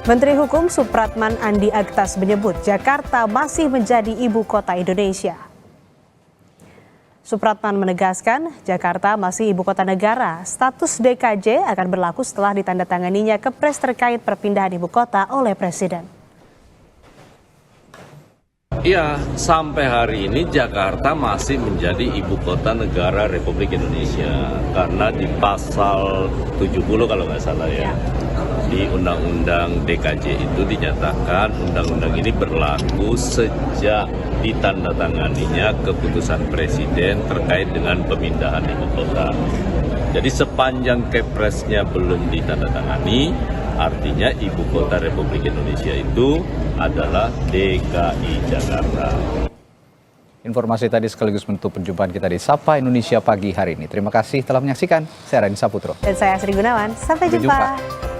Menteri Hukum Supratman Andi Aktas menyebut Jakarta masih menjadi ibu kota Indonesia. Supratman menegaskan Jakarta masih ibu kota negara. Status DKJ akan berlaku setelah ditandatanganinya Kepres terkait perpindahan ibu kota oleh Presiden. Ya, sampai hari ini Jakarta masih menjadi ibu kota negara Republik Indonesia karena di pasal 70 kalau nggak salah ya, di Undang-Undang DKJ itu dinyatakan undang-undang ini berlaku sejak ditandatanganinya keputusan Presiden terkait dengan pemindahan ibu kota. Jadi sepanjang Kepresnya belum ditandatangani, artinya ibu kota Republik Indonesia itu adalah DKI Jakarta. Informasi tadi sekaligus menutup perjumpaan kita di Sapa Indonesia pagi hari ini. Terima kasih telah menyaksikan. Saya Rani Saputro. Dan saya Asri Gunawan. Sampai jumpa.